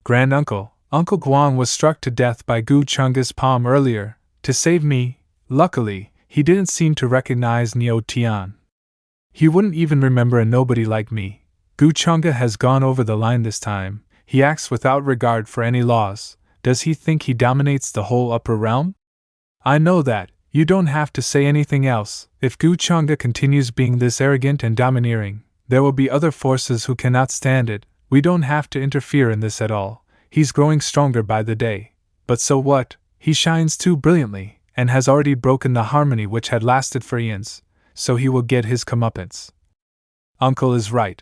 Granduncle, Uncle Guang was struck to death by Gu Changge's palm earlier, to save me. Luckily, he didn't seem to recognize Neo Tian. He wouldn't even remember a nobody like me. Gu Changge has gone over the line this time. He acts without regard for any laws. Does he think he dominates the whole upper realm? I know that. You don't have to say anything else. If Gu Changge continues being this arrogant and domineering, there will be other forces who cannot stand it. We don't have to interfere in this at all. He's growing stronger by the day. But so what? He shines too brilliantly, and has already broken the harmony which had lasted for eons, so he will get his comeuppance. Uncle is right.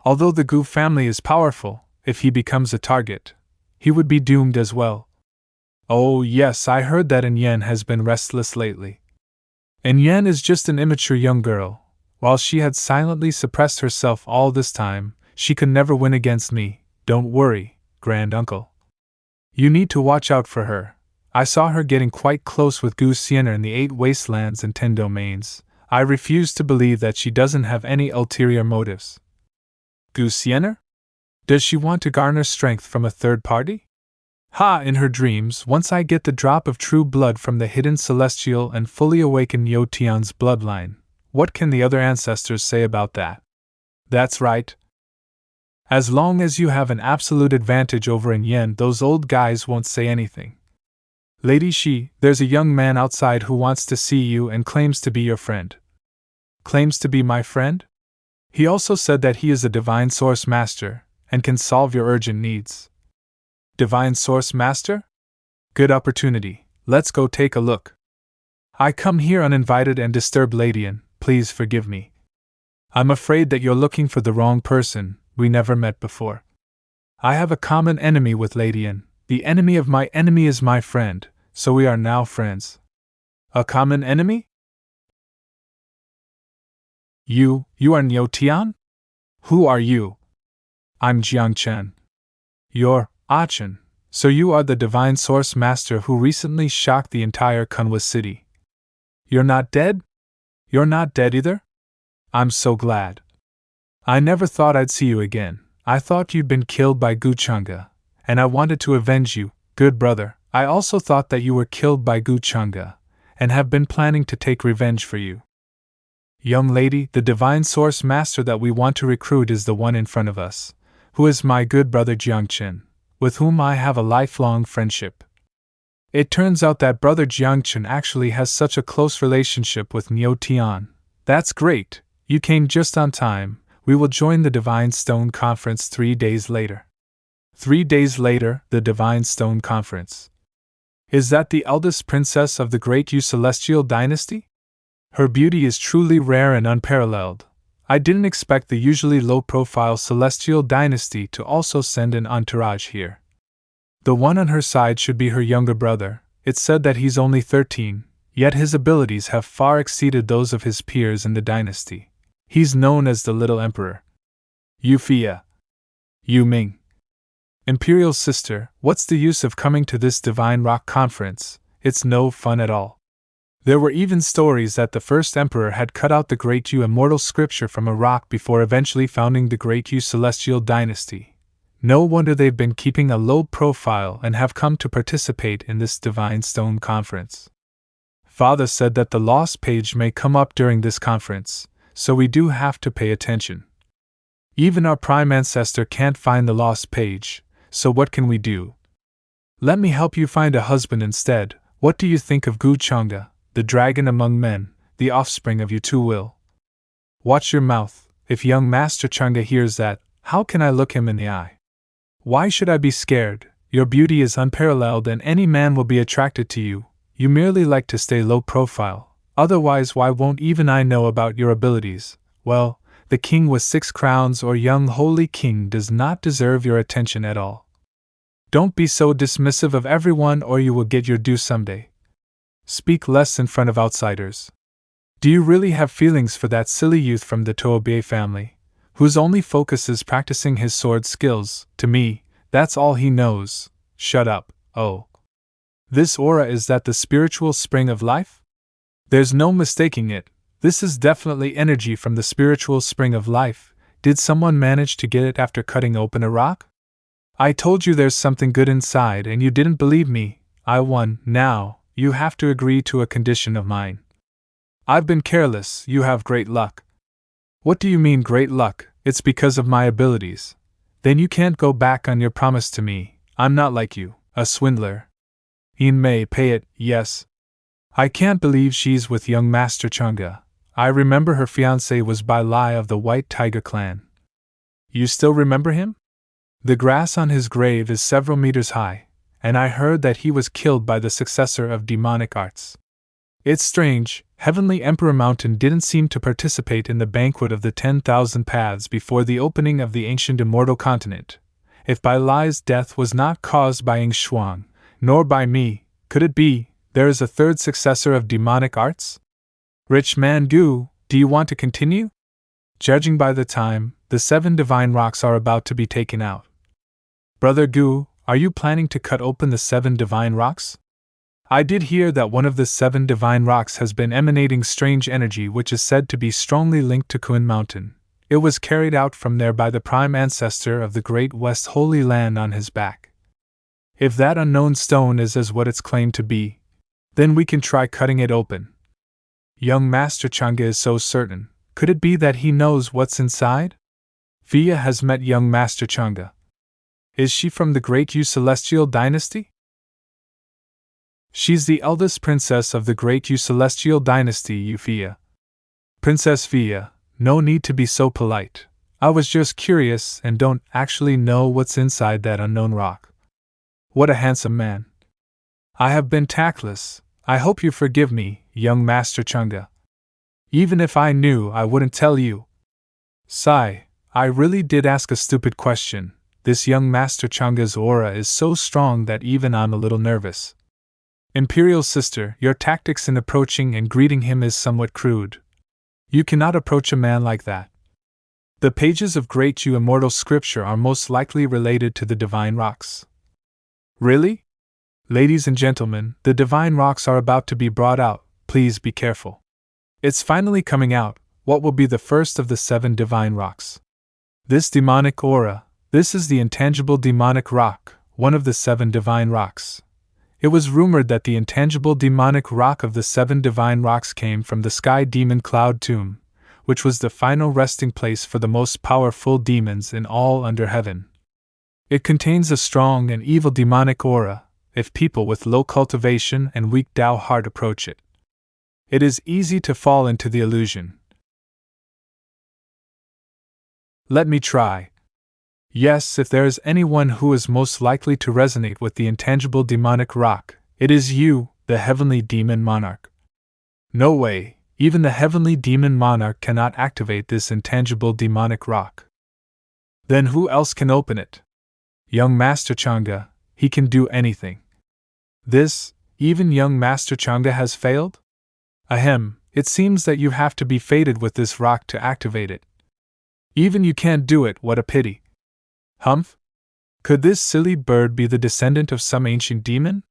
Although the Gu family is powerful, if he becomes a target, he would be doomed as well. Oh yes, I heard that Envied has been restless lately. Envied is just an immature young girl. While she had silently suppressed herself all this time, she could never win against me. Don't worry, Granduncle. You need to watch out for her. I saw her getting quite close with Gu Changge in the 8 wastelands and 10 domains. I refuse to believe that she doesn't have any ulterior motives. Gu Changge? Does she want to garner strength from a third party? Ha! In her dreams, once I get the drop of true blood from the hidden celestial and fully awaken Neo Tian's bloodline, what can the other ancestors say about that? That's right. As long as you have an absolute advantage over Envied, those old guys won't say anything. Lady Shi, there's a young man outside who wants to see you and claims to be your friend. Claims to be my friend? He also said that he is a divine source master, and can solve your urgent needs. Divine Source Master? Good opportunity. Let's go take a look. I come here uninvited and disturb Ladian. Please forgive me. I'm afraid that you're looking for the wrong person. We never met before. I have a common enemy with Ladian. The enemy of my enemy is my friend, so we are now friends. A common enemy? You are Neo Tian? Who are you? I'm Jiang Chen. You're Chen. So you are the Divine Source Master who recently shocked the entire Kunwa city. You're not dead? You're not dead either? I'm so glad. I never thought I'd see you again. I thought you'd been killed by Gu Changge, and I wanted to avenge you, good brother. I also thought that you were killed by Gu Changge, and have been planning to take revenge for you. Young lady, the Divine Source Master that we want to recruit is the one in front of us, who is my good brother Jiang Chen, with whom I have a lifelong friendship. It turns out that brother Jiang Chen actually has such a close relationship with Neo Tian. That's great, you came just on time. We will join the Divine Stone Conference 3 days later. 3 days later, the Divine Stone Conference. Is that the eldest princess of the great Yu Celestial dynasty? Her beauty is truly rare and unparalleled. I didn't expect the usually low-profile Celestial dynasty to also send an entourage here. The one on her side should be her younger brother. It's said that he's only 13, yet his abilities have far exceeded those of his peers in the dynasty. He's known as the Little Emperor. Yufia. Yu Ming. Imperial sister, what's the use of coming to this Divine Rock Conference? It's no fun at all. There were even stories that the first emperor had cut out the Great Yu immortal scripture from a rock before eventually founding the Great Yu Celestial dynasty. No wonder they've been keeping a low profile and have come to participate in this Divine Stone Conference. Father said that the lost page may come up during this conference, so we do have to pay attention. Even our prime ancestor can't find the lost page, so what can we do? Let me help you find a husband instead. What do you think of Gu Changge, the dragon among men, the offspring of you two will? Watch your mouth. If young Master Changge hears that, how can I look him in the eye? Why should I be scared? Your beauty is unparalleled and any man will be attracted to you. You merely like to stay low profile. Otherwise, why won't even I know about your abilities? Well, the king with 6 crowns or young holy king does not deserve your attention at all. Don't be so dismissive of everyone or you will get your due someday. Speak less in front of outsiders. Do you really have feelings for that silly youth from the Toubei family, whose only focus is practicing his sword skills? To me, that's all he knows. Shut up, oh. This aura, is that the spiritual spring of life? There's no mistaking it. This is definitely energy from the spiritual spring of life. Did someone manage to get it after cutting open a rock? I told you there's something good inside and you didn't believe me. I won. Now, you have to agree to a condition of mine. I've been careless, you have great luck. What do you mean great luck? It's because of my abilities. Then you can't go back on your promise to me. I'm not like you, a swindler. Ian may pay it, yes. I can't believe she's with young Master Changge. I remember her fiancé was Bai Lai of the White Tiger clan. You still remember him? The grass on his grave is several meters high, and I heard that he was killed by the successor of demonic arts. It's strange, Heavenly Emperor Mountain didn't seem to participate in the banquet of the 10,000 paths before the opening of the ancient immortal continent. If Bai Lai's death was not caused by Ying Shuang, nor by me, could it be there is a third successor of demonic arts? Rich man Gu, do you want to continue? Judging by the time, the 7 divine rocks are about to be taken out. Brother Gu, are you planning to cut open the 7 divine rocks? I did hear that one of the 7 divine rocks has been emanating strange energy which is said to be strongly linked to Kuan Mountain. It was carried out from there by the prime ancestor of the Great West Holy Land on his back. If that unknown stone is as what it's claimed to be, then we can try cutting it open. Young Master Changge is so certain. Could it be that he knows what's inside? Fia has met young Master Changge. Is she from the Great Yu Celestial Dynasty? She's the eldest princess of the Great Yu Celestial Dynasty, Fia. Princess Fia, no need to be so polite. I was just curious and don't actually know what's inside that unknown rock. What a handsome man. I have been tactless. I hope you forgive me, young Master Changge. Even if I knew, I wouldn't tell you. Sigh, I really did ask a stupid question. This young Master Changge's aura is so strong that even I'm a little nervous. Imperial sister, your tactics in approaching and greeting him is somewhat crude. You cannot approach a man like that. The pages of Great Yu Immortal Scripture are most likely related to the divine rocks. Really? Ladies and gentlemen, the divine rocks are about to be brought out, please be careful. It's finally coming out. What will be the first of the 7 divine rocks? This demonic aura, this is the intangible demonic rock, one of the 7 divine rocks. It was rumored that the intangible demonic rock of the 7 divine rocks came from the sky demon cloud tomb, which was the final resting place for the most powerful demons in all under heaven. It contains a strong and evil demonic aura, if people with low cultivation and weak Tao heart approach it. It is easy to fall into the illusion. Let me try. Yes, if there is anyone who is most likely to resonate with the intangible demonic rock, it is you, the heavenly demon monarch. No way, even the heavenly demon monarch cannot activate this intangible demonic rock. Then who else can open it? Young Master Changge, he can do anything. This, even young Master Changge has failed? Ahem, it seems that you have to be fated with this rock to activate it. Even you can't do it, what a pity. Humph? Could this silly bird be the descendant of some ancient demon?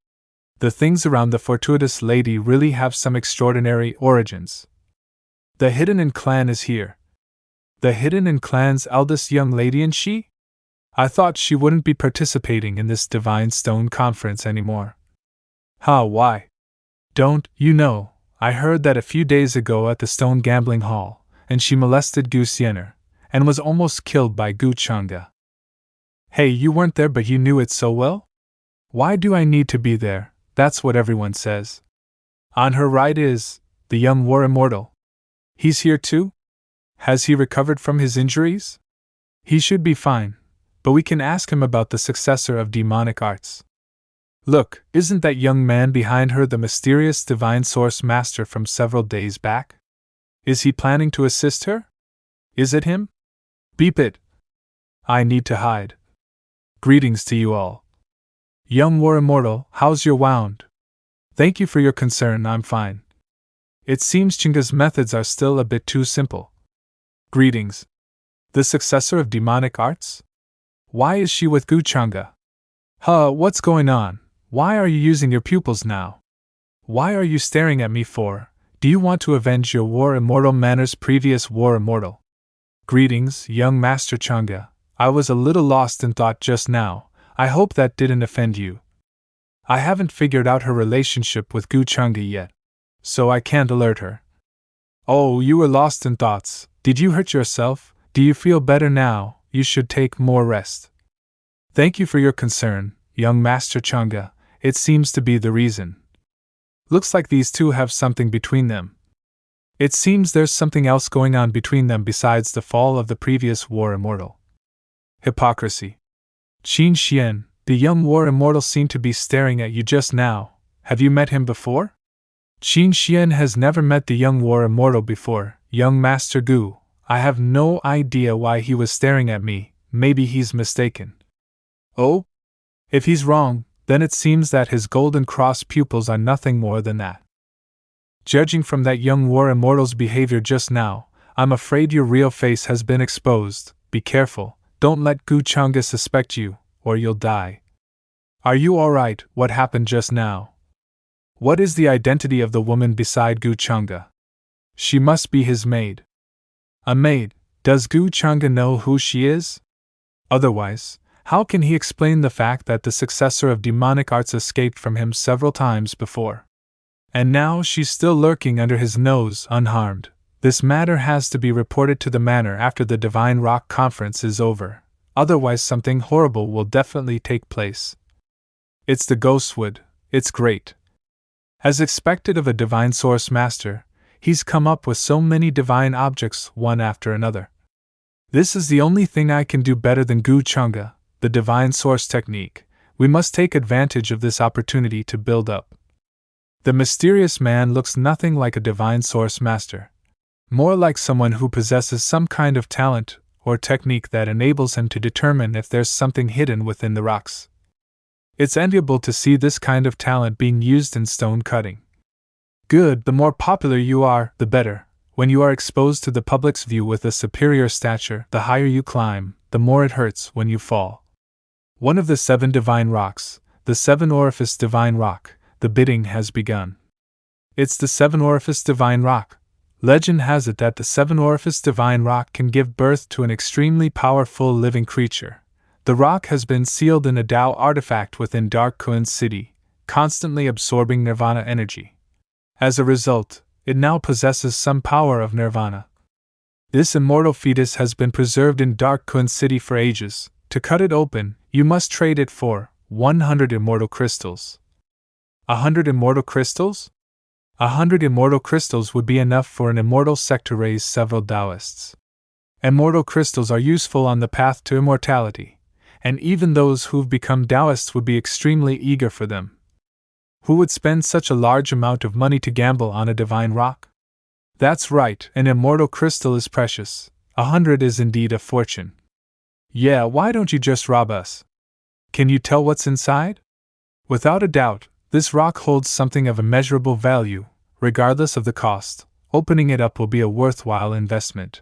The things around the fortuitous lady really have some extraordinary origins. The Hidden in clan is here. The Hidden in clan's eldest young lady, and she? I thought she wouldn't be participating in this Divine Stone conference anymore. Why? Don't you know, I heard that a few days ago at the Stone Gambling Hall, and she molested Gu Changge, and was almost killed by Gu Changge. Hey, you weren't there but you knew it so well? Why do I need to be there? That's what everyone says. On her right is the young war immortal. He's here too? Has he recovered from his injuries? He should be fine, but we can ask him about the successor of demonic arts. Look, isn't that young man behind her the mysterious divine source master from several days back? Is he planning to assist her? Is it him? Beep it. I need to hide. Greetings to you all. Young war immortal, how's your wound? Thank you for your concern, I'm fine. It seems Changge's methods are still a bit too simple. Greetings. The successor of demonic arts? Why is she with Gu Changge? What's going on? Why are you using your pupils now? Why are you staring at me for? Do you want to avenge your war immortal manner's previous war immortal? Greetings, young Master Changge. I was a little lost in thought just now, I hope that didn't offend you. I haven't figured out her relationship with Gu Changge yet, so I can't alert her. Oh, you were lost in thoughts. Did you hurt yourself? Do you feel better now? You should take more rest. Thank you for your concern, young Master Changge. It seems to be the reason. Looks like these two have something between them. It seems there's something else going on between them besides the fall of the previous war immortal. Hypocrisy. Qin Xian, the young war immortal seemed to be staring at you just now. Have you met him before? Qin Xian has never met the young war immortal before. Young Master Gu, I have no idea why he was staring at me. Maybe he's mistaken. Oh? If he's wrong, then it seems that his golden cross pupils are nothing more than that. Judging from that young war immortal's behavior just now, I'm afraid your real face has been exposed. Be careful, don't let Gu Changge suspect you, or you'll die. Are you alright? What happened just now? What is the identity of the woman beside Gu Changge? She must be his maid. A maid? Does Gu Changge know who she is? Otherwise, how can he explain the fact that the successor of demonic arts escaped from him several times before? And now she's still lurking under his nose, unharmed. This matter has to be reported to the manor after the Divine Rock Conference is over. Otherwise something horrible will definitely take place. It's the Ghostwood. It's great. As expected of a Divine Source Master, he's come up with so many divine objects one after another. This is the only thing I can do better than Gu Changge, the Divine Source technique. We must take advantage of this opportunity to build up. The mysterious man looks nothing like a Divine Source Master. More like someone who possesses some kind of talent or technique that enables him to determine if there's something hidden within the rocks. It's enviable to see this kind of talent being used in stone cutting. Good, the more popular you are, the better. When you are exposed to the public's view with a superior stature, the higher you climb, the more it hurts when you fall. One of the 7 divine rocks, the 7 orifice divine rock, the bidding has begun. It's the 7 orifice divine rock. Legend has it that the 7 orifice divine rock can give birth to an extremely powerful living creature. The rock has been sealed in a Tao artifact within Dark Kun City, constantly absorbing nirvana energy. As a result, it now possesses some power of nirvana. This immortal fetus has been preserved in Dark Kun City for ages. To cut it open, you must trade it for 100 immortal crystals. 100 immortal crystals? 100 immortal crystals would be enough for an immortal sect to raise several Taoists. Immortal crystals are useful on the path to immortality, and even those who've become Taoists would be extremely eager for them. Who would spend such a large amount of money to gamble on a divine rock? That's right, an immortal crystal is precious. 100 is indeed a fortune. Yeah, why don't you just rob us? Can you tell what's inside? Without a doubt, this rock holds something of immeasurable value. Regardless of the cost, opening it up will be a worthwhile investment.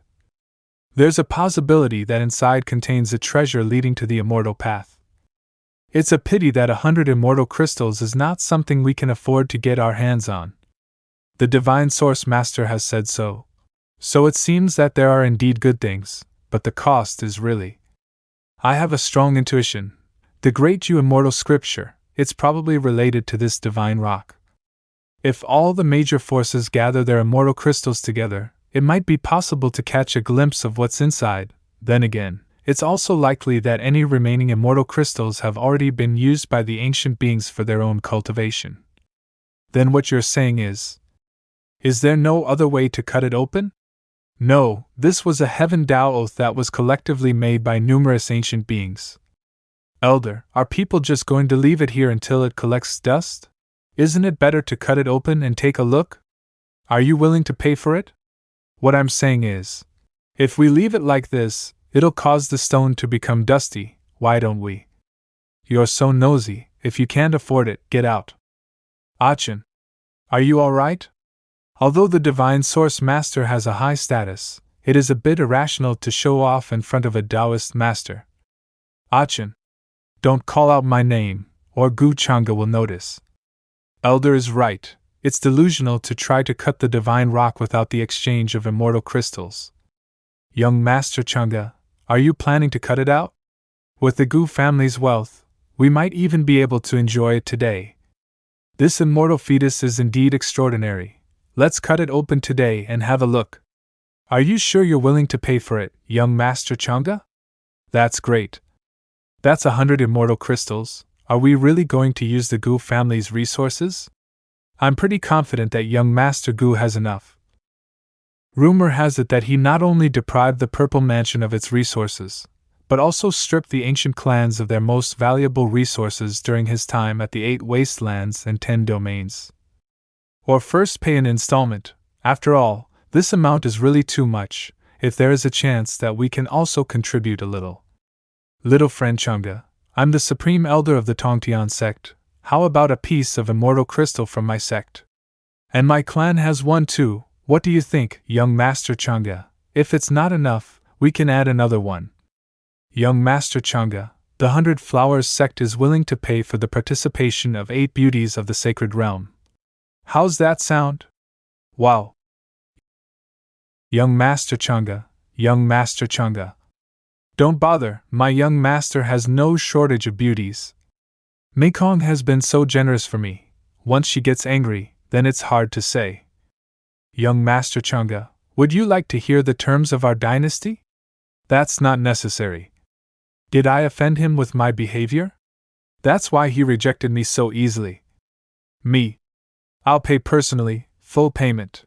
There's a possibility that inside contains a treasure leading to the immortal path. It's a pity that 100 immortal crystals is not something we can afford to get our hands on. The Divine Source Master has said so. So it seems that there are indeed good things, but the cost is really. I have a strong intuition. The great Jew immortal scripture, it's probably related to this divine rock. If all the major forces gather their immortal crystals together, it might be possible to catch a glimpse of what's inside. Then again, it's also likely that any remaining immortal crystals have already been used by the ancient beings for their own cultivation. Then what you're saying is there no other way to cut it open? No, this was a Heaven Tao oath that was collectively made by numerous ancient beings. Elder, are people just going to leave it here until it collects dust? Isn't it better to cut it open and take a look? Are you willing to pay for it? What I'm saying is, if we leave it like this, it'll cause the stone to become dusty. Why don't we? You're so nosy. If you can't afford it, get out. Achin, are you alright? Although the Divine Source Master has a high status, it is a bit irrational to show off in front of a Taoist master. Achin, don't call out my name, or Gu Changge will notice. Elder is right. It's delusional to try to cut the divine rock without the exchange of immortal crystals. Young Master Changge, are you planning to cut it out? With the Gu family's wealth, We might even be able to enjoy it today. This immortal fetus is indeed extraordinary. Let's cut it open today and have a look. Are you sure you're willing to pay for it, young Master Changge? That's great. That's 100 immortal crystals. Are we really going to use the Gu family's resources? I'm pretty confident that young Master Gu has enough. Rumor has it that he not only deprived the Purple Mansion of its resources, but also stripped the ancient clans of their most valuable resources during his time at the 8 wastelands and 10 domains. Or first pay an installment. After all, this amount is really too much, if there is a chance that we can also contribute a little. Little friend Changge, I'm the supreme elder of the Tongtian sect. How about a piece of immortal crystal from my sect? And my clan has one too. What do you think, young Master Changge? If it's not enough, we can add another one. Young Master Changge, the 100 Flowers sect is willing to pay for the participation of 8 beauties of the sacred realm. How's that sound? Wow. Young Master Changge, young Master Changge. Don't bother, my young master has no shortage of beauties. Mekong has been so generous for me. Once she gets angry, then it's hard to say. Young Master Changge, would you like to hear the terms of our dynasty? That's not necessary. Did I offend him with my behavior? That's why he rejected me so easily. Me. I'll pay personally, full payment.